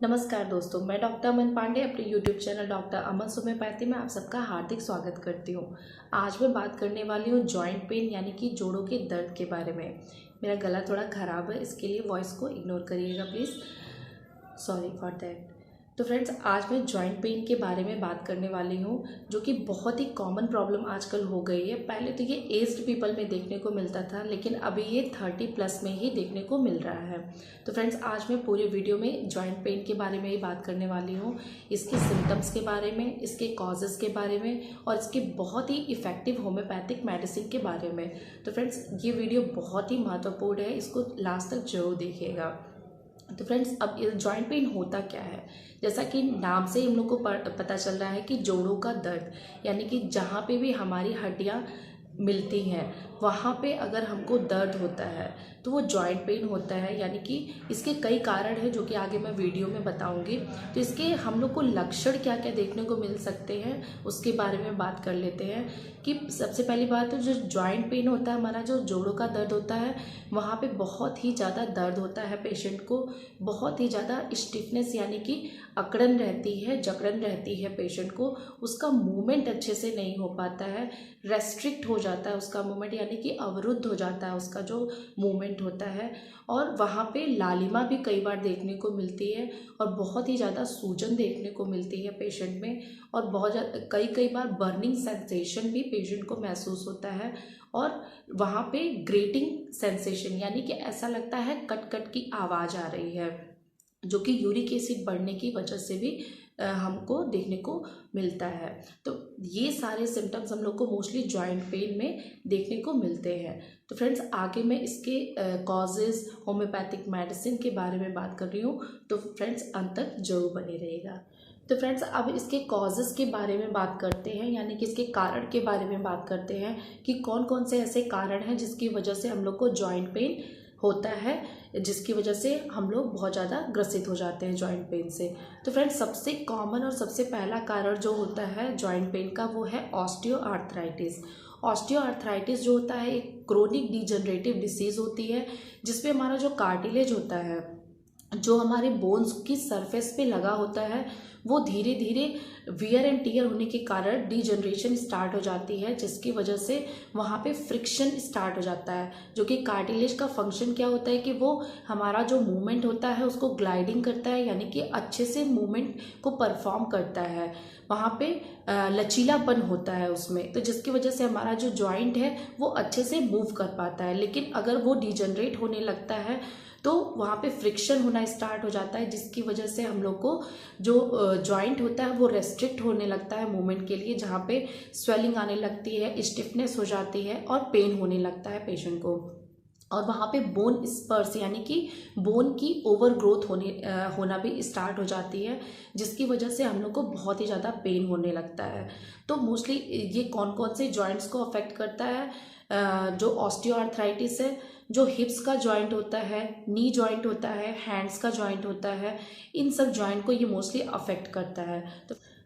नमस्कार दोस्तों, मैं डॉक्टर अमन पांडे अपने यूट्यूब चैनल डॉक्टर अमन होम्योपैथी में आप सबका हार्दिक स्वागत करती हूँ। आज मैं बात करने वाली हूँ जॉइंट पेन यानी कि जोड़ों के दर्द के बारे में। मेरा गला थोड़ा ख़राब है, इसके लिए वॉइस को इग्नोर करिएगा प्लीज़, सॉरी फॉर दैट। तो फ्रेंड्स, आज मैं जॉइंट पेन के बारे में बात करने वाली हूँ, जो कि बहुत ही कॉमन प्रॉब्लम आजकल हो गई है। पहले तो ये एज्ड पीपल में देखने को मिलता था, लेकिन अभी ये 30+ में ही देखने को मिल रहा है। तो फ्रेंड्स, आज मैं पूरी वीडियो में जॉइंट पेन के बारे में ही बात करने वाली हूँ, इसके सिम्टम्स के बारे में, इसके कॉजेज़ के बारे में और इसके बहुत ही इफ़ेक्टिव होम्योपैथिक मेडिसिन के बारे में। तो फ्रेंड्स, ये वीडियो बहुत ही महत्वपूर्ण है, इसको लास्ट तक जरूर देखिएगा। तो फ्रेंड्स, अब ये जॉइंट पेन होता क्या है? जैसा कि नाम से ही हम लोग को पता चल रहा है कि जोड़ों का दर्द, यानी कि जहाँ पे भी हमारी हड्डियाँ मिलती हैं वहाँ पे अगर हमको दर्द होता है तो वो जॉइंट पेन होता है। यानी कि इसके कई कारण हैं जो कि आगे मैं वीडियो में बताऊंगी। तो इसके हम लोग को लक्षण क्या क्या देखने को मिल सकते हैं उसके बारे में बात कर लेते हैं। कि सबसे पहली बात तो जो जॉइंट पेन होता है, हमारा जो जोड़ों का दर्द होता है, वहाँ पे बहुत ही ज़्यादा दर्द होता है पेशेंट को, बहुत ही ज़्यादा स्टिफनेस यानी कि अकड़न रहती है, जकड़न रहती है पेशेंट को, उसका मूवमेंट अच्छे से नहीं हो पाता है, रेस्ट्रिक्ट हो जाता है उसका मूवमेंट, यानी कि अवरुद्ध हो जाता है उसका जो मूवमेंट होता है। और वहाँ पे लालिमा भी कई बार देखने को मिलती है और बहुत ही ज़्यादा सूजन देखने को मिलती है पेशेंट में, और बहुत ज़्यादा कई बार बर्निंग सेंसेशन भी पेशेंट को महसूस होता है। और वहाँ पे ग्रेटिंग सेंसेशन, यानी कि ऐसा लगता है कट कट की आवाज़ आ रही है, जो कि यूरिक एसिड बढ़ने की वजह से भी हमको देखने को मिलता है। तो ये सारे सिम्टम्स हम लोग को मोस्टली जॉइंट पेन में देखने को मिलते हैं। तो फ्रेंड्स, आगे मैं इसके कॉजेज़, होम्योपैथिक मेडिसिन के बारे में बात कर रही हूँ, तो फ्रेंड्स अंत तक जरूर बने रहेगा। तो फ्रेंड्स, अब इसके कॉजेज़ के बारे में बात करते हैं, यानी कि इसके कारण के बारे में बात करते हैं कि कौन कौन से ऐसे कारण हैं जिसकी वजह से हम लोग को जॉइंट पेन होता है, जिसकी वजह से हम लोग बहुत ज़्यादा ग्रसित हो जाते हैं जॉइंट पेन से। तो फ्रेंड्स, सबसे कॉमन और सबसे पहला कारण जो होता है जॉइंट पेन का, वो है ऑस्टियोआर्थराइटिस। ऑस्टियोआर्थराइटिस जो होता है एक क्रोनिक डिजनरेटिव डिसीज़ होती है, जिसमें हमारा जो कार्टिलेज होता है, जो हमारे बोन्स की सरफेस पे लगा होता है, वो धीरे धीरे वियर एंड टीयर होने के कारण डीजनरेशन स्टार्ट हो जाती है, जिसकी वजह से वहाँ पे फ्रिक्शन स्टार्ट हो जाता है। जो कि कार्टिलेज का फंक्शन क्या होता है कि वो हमारा जो मूवमेंट होता है उसको ग्लाइडिंग करता है, यानी कि अच्छे से मूवमेंट को परफॉर्म करता है, वहाँ पे लचीलापन होता है उसमें, तो जिसकी वजह से हमारा जो जॉइंट है वो अच्छे से मूव कर पाता है। लेकिन अगर वो डिजनरेट होने लगता है तो वहाँ पे फ्रिक्शन होना स्टार्ट हो जाता है, जिसकी वजह से हम लोग को जो जॉइंट होता है वो रेस्ट्रिक्ट होने लगता है मूवमेंट के लिए, जहाँ पे स्वेलिंग आने लगती है, स्टिफनेस हो जाती है और पेन होने लगता है पेशेंट को। और वहाँ पे बोन स्पर्स, यानी कि बोन की ओवर ग्रोथ होना भी स्टार्ट हो जाती है, जिसकी वजह से हम लोग को बहुत ही ज़्यादा पेन होने लगता है। तो मोस्टली ये कौन कौन से जॉइंट्स को अफेक्ट करता है? जो ऑस्टियोआर्थराइटिस है, जो हिप्स का जॉइंट होता है, नी जॉइंट होता है, हैंड्स का जॉइंट होता है, इन सब जॉइंट को ये मोस्टली अफेक्ट करता है।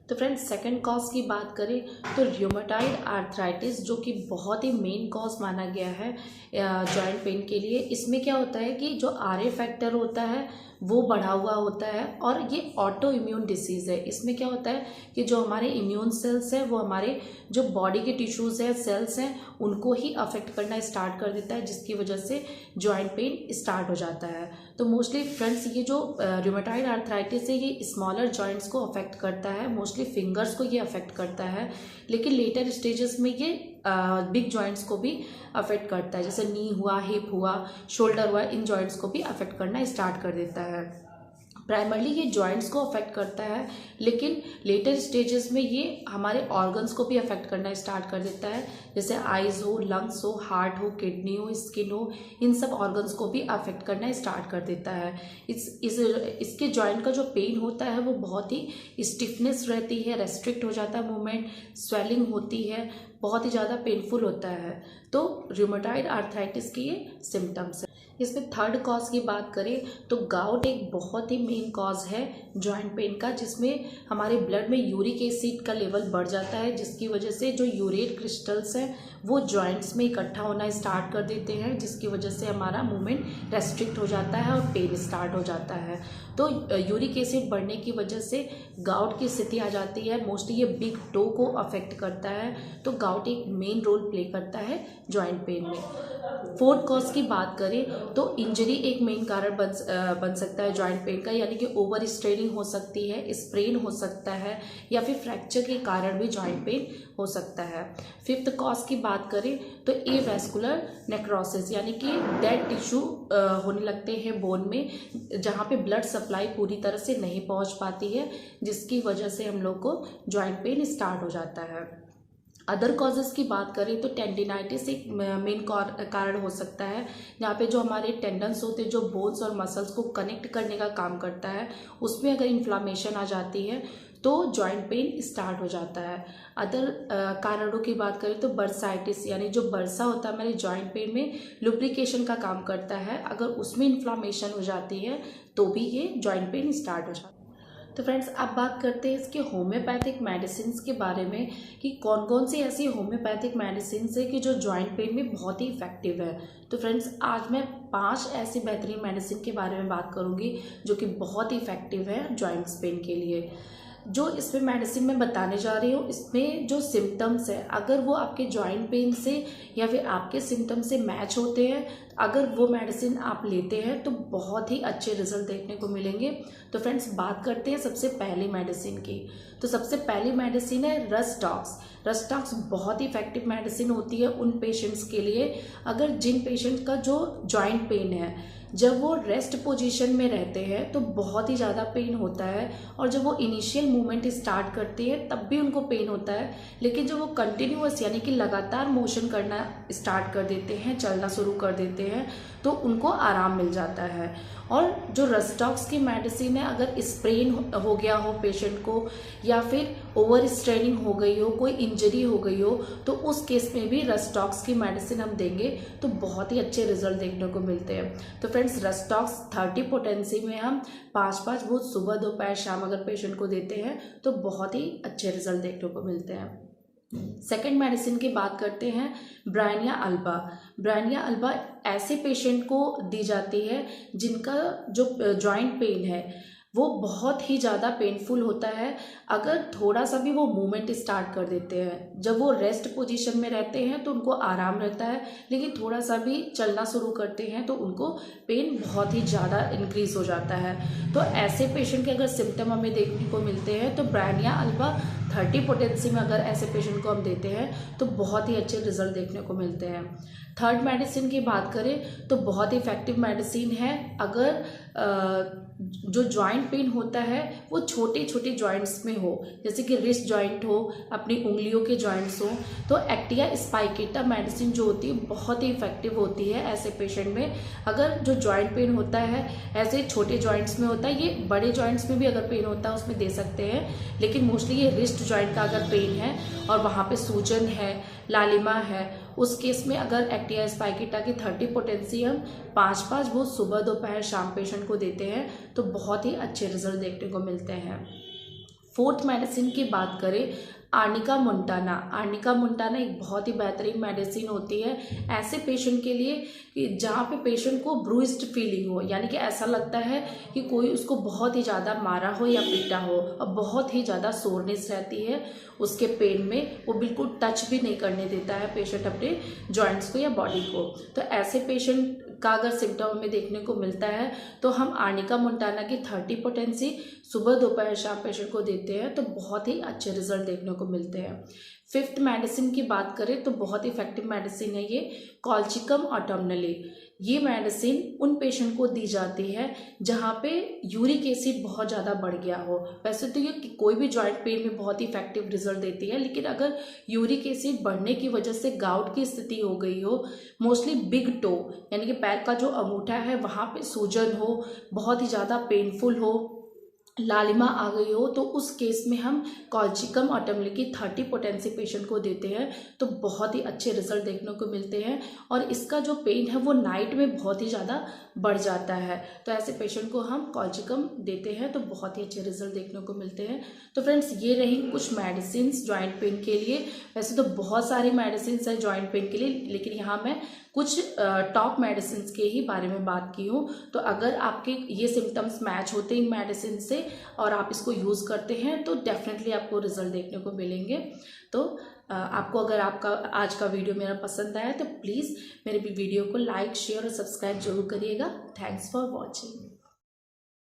तो फ्रेंड्स, सेकंड कॉज की बात करें तो र्यूमेटॉइड आर्थराइटिस, जो कि बहुत ही मेन कॉज माना गया है जॉइंट पेन के लिए। इसमें क्या होता है कि जो RA फैक्टर होता है वो बढ़ा हुआ होता है, और ये ऑटो इम्यून डिसीज़ है। इसमें क्या होता है कि जो हमारे इम्यून सेल्स हैं वो हमारे जो बॉडी के टिश्यूज़ हैं, सेल्स हैं, उनको ही अफेक्ट करना स्टार्ट कर देता है, जिसकी वजह से जॉइंट पेन स्टार्ट हो जाता है। तो मोस्टली फ्रेंड्स, ये जो रूमेटॉइड आर्थराइटिस है ये स्मॉलर जॉइंट्स को अफेक्ट करता है, मोस्टली फिंगर्स को ये अफेक्ट करता है, लेकिन लेटर स्टेजेस में ये बिग जॉइंट्स को भी अफेक्ट करता है, जैसे नी हुआ, हिप हुआ, शोल्डर हुआ, इन जॉइंट्स को भी अफेक्ट करना स्टार्ट कर देता है। प्राइमरली ये जॉइंट्स को अफेक्ट करता है, लेकिन लेटर स्टेजेस में ये हमारे ऑर्गन्स को भी अफेक्ट करना स्टार्ट कर देता है, जैसे आइज हो, लंग्स हो, हार्ट हो, किडनी हो, स्किन हो, इन सब ऑर्गन्स को भी अफेक्ट करना स्टार्ट कर देता है। इसके जॉइंट का जो पेन होता है वो बहुत ही स्टिफनेस रहती है, रेस्ट्रिक्ट हो जाता है मूवमेंट, स्वेलिंग होती है, बहुत ही ज़्यादा पेनफुल होता है। तो रूमेटॉइड आर्थराइटिस के ये सिम्टम्स हैं। इसमें थर्ड कॉज की बात करें तो गाउट एक बहुत ही मेन कॉज है जॉइंट पेन का, जिसमें हमारे ब्लड में यूरिक एसिड का लेवल बढ़ जाता है, जिसकी वजह से जो यूरेट क्रिस्टल्स हैं वो जॉइंट्स में इकट्ठा होना स्टार्ट कर देते हैं, जिसकी वजह से हमारा मूवमेंट रेस्ट्रिक्ट हो जाता है और पेन स्टार्ट हो जाता है। तो यूरिक एसिड बढ़ने की वजह से गाउट की स्थिति आ जाती है। मोस्टली ये बिग टो को अफेक्ट करता है, तो गाउट एक मेन रोल प्ले करता है जॉइंट पेन में। फोर्थ कॉज की बात करें तो इंजरी एक मेन कारण बन सकता है जॉइंट पेन का, यानी कि ओवर स्ट्रेनिंग हो सकती है, स्प्रेन हो सकता है, या फिर फ्रैक्चर के कारण भी जॉइंट पेन हो सकता है। फिफ्थ कॉज की बात करें तो एवास्कुलर नेक्रोसिस, यानी कि डेड टिश्यू होने लगते हैं बोन में, जहाँ पे ब्लड सप्लाई पूरी तरह से नहीं पहुँच पाती है, जिसकी वजह से हम लोग को जॉइंट पेन स्टार्ट हो जाता है। अदर कॉजेज़ की बात करें तो टेंडिनाइटिस एक मेन कारण हो सकता है, जहाँ पे जो हमारे टेंडन्स होते हैं जो बोन्स और मसल्स को कनेक्ट करने का काम करता है, उसमें अगर इन्फ्लामेशन आ जाती है तो जॉइंट पेन स्टार्ट हो जाता है। अदर कारणों की बात करें तो बर्साइटिस, यानी जो बर्सा होता है हमारे जॉइंट पेन में लुब्रिकेशन का काम करता है, अगर उसमें इन्फ्लामेशन हो जाती है तो भी ये जॉइंट पेन स्टार्ट हो जाता है। तो फ्रेंड्स अब बात करते हैं इसके होम्योपैथिक मेडिसिन के बारे में कि कौन कौन सी ऐसी होम्योपैथिक मेडिसिन है कि जो जॉइंट पेन में बहुत ही इफेक्टिव है। तो फ्रेंड्स आज मैं 5 ऐसी बेहतरीन मेडिसिन के बारे में बात करूंगी जो कि बहुत ही इफेक्टिव है जॉइंट्स पेन के लिए। जो इसमें मेडिसिन मैं बताने जा रही हूँ, इसमें जो सिम्टम्स है अगर वो आपके जॉइंट पेन से या फिर आपके सिम्टम्स से मैच होते हैं, अगर वो मेडिसिन आप लेते हैं तो बहुत ही अच्छे रिजल्ट देखने को मिलेंगे। तो फ्रेंड्स बात करते हैं सबसे पहली मेडिसिन की। तो सबसे पहली मेडिसिन है रस्टॉक्स। रस्टॉक्स बहुत ही इफेक्टिव मेडिसिन होती है उन पेशेंट्स के लिए अगर जिन पेशेंट का जो जॉइंट पेन है जब वो रेस्ट पोजीशन में रहते हैं तो बहुत ही ज़्यादा पेन होता है, और जब वो इनिशियल मूवमेंट स्टार्ट करते हैं तब भी उनको पेन होता है, लेकिन जब वो कंटिन्यूअस यानी कि लगातार मोशन करना स्टार्ट कर देते हैं, चलना शुरू कर देते हैं, तो उनको आराम मिल जाता है। और जो रस्टॉक्स की मेडिसिन है अगर स्प्रेन हो गया हो पेशेंट को या फिर ओवर स्ट्रेनिंग हो गई हो, कोई इंजरी हो गई हो, तो उस केस में भी रस्टॉक्स की मेडिसिन हम देंगे तो बहुत ही अच्छे रिजल्ट देखने को मिलते हैं। तो फ्रेंड्स रस्टॉक्स 30 पोटेंसी में हम 5-5 बहुत सुबह दोपहर शाम अगर पेशेंट को देते हैं तो बहुत ही अच्छे रिजल्ट देखने को मिलते हैं। सेकेंड मेडिसिन की बात करते हैं ब्रायनिया अल्बा। ब्रायनिया अल्बा ऐसे पेशेंट को दी जाती है जिनका जो जॉइंट पेन है वो बहुत ही ज़्यादा पेनफुल होता है अगर थोड़ा सा भी वो मूवमेंट स्टार्ट कर देते हैं। जब वो रेस्ट पोजीशन में रहते हैं तो उनको आराम रहता है, लेकिन थोड़ा सा भी चलना शुरू करते हैं तो उनको पेन बहुत ही ज़्यादा इंक्रीज हो जाता है। तो ऐसे पेशेंट के अगर सिम्टम हमें देखने को मिलते हैं तो ब्रायनिया अल्बा 30 पोटेंसी में अगर ऐसे पेशेंट को हम देते हैं तो बहुत ही अच्छे रिजल्ट देखने को मिलते हैं। थर्ड मेडिसिन की बात करें तो बहुत ही इफेक्टिव मेडिसिन है अगर जो जॉइंट पेन होता है वो छोटे छोटे जॉइंट्स में हो, जैसे कि रिस्ट जॉइंट हो, अपनी उंगलियों के जॉइंट्स हो, तो एक्टिया स्पाइकेटा मेडिसिन जो होती है बहुत ही इफेक्टिव होती है ऐसे पेशेंट में। अगर जो जॉइंट पेन होता है ऐसे छोटे जॉइंट्स में होता है, ये बड़े जॉइंट्स में भी अगर पेन होता है उसमें दे सकते हैं, लेकिन मोस्टली ये रिस्ट जॉइंट का अगर पेन है और वहाँ पे सूजन है, लालिमा है, उस केस में अगर एक्टिया स्पाइकेटा की 30 पोटेंसी हम 5-5 बहुत सुबह दोपहर शाम पेशेंट को देते हैं तो बहुत ही अच्छे रिजल्ट देखने को मिलते हैं। फोर्थ मेडिसिन की बात करें आर्निका मोंटाना। आर्निका मोंटाना एक बहुत ही बेहतरीन मेडिसिन होती है ऐसे पेशेंट के लिए कि जहाँ पे पेशेंट को ब्रूइज्ड फीलिंग हो, यानी कि ऐसा लगता है कि कोई उसको बहुत ही ज़्यादा मारा हो या पीटा हो और बहुत ही ज़्यादा सोरनेस रहती है उसके पेन में, वो बिल्कुल टच भी नहीं करने देता है पेशेंट अपने जॉइंट्स को या बॉडी को। तो ऐसे पेशेंट का अगर सिम्टम हमें देखने को मिलता है तो हम आर्निका मोंटाना की 30 पोटेंसी सुबह दोपहर शाम पेशेंट को देते हैं तो बहुत ही अच्छे रिजल्ट देखने को मिलते हैं। फिफ्थ मेडिसिन की बात करें तो बहुत ही इफेक्टिव मेडिसिन है ये कॉल्चिकम ऑटोमनली। ये मेडिसिन उन पेशेंट को दी जाती है जहाँ पे यूरिक एसिड बहुत ज़्यादा बढ़ गया हो। वैसे तो ये कोई भी जॉइंट पेन में बहुत ही इफेक्टिव रिजल्ट देती है, लेकिन अगर यूरिक एसिड बढ़ने की वजह से गाउट की स्थिति हो गई हो, मोस्टली बिग टो यानी कि पैर का जो अंगूठा है वहाँ पे सूजन हो, बहुत ही ज़्यादा पेनफुल हो, लालिमा आ गई हो तो उस केस में हम कॉल्चिकम ऑटमली की 30 पोटेंसी पेशेंट को देते हैं तो बहुत ही अच्छे रिजल्ट देखने को मिलते हैं। और इसका जो पेन है वो नाइट में बहुत ही ज़्यादा बढ़ जाता है, तो ऐसे पेशेंट को हम कॉल्चिकम देते हैं तो बहुत ही अच्छे रिजल्ट देखने को मिलते हैं। तो फ्रेंड्स, ये रही कुछ मेडिसिन जॉइंट पेन के लिए। वैसे तो बहुत सारी मेडिसिन है जॉइंट पेन के लिए, लेकिन यहाँ मैं कुछ टॉप मेडिसिन के ही बारे में बात की हूँ। तो अगर आपके ये सिम्टम्स मैच होते हैं इन मेडिसिन से और आप इसको यूज़ करते हैं तो डेफिनेटली आपको रिजल्ट देखने को मिलेंगे। तो आपको अगर आपका आज का वीडियो मेरा पसंद आया तो प्लीज़ मेरे वीडियो को लाइक, शेयर और सब्सक्राइब जरूर करिएगा। Thanks for watching.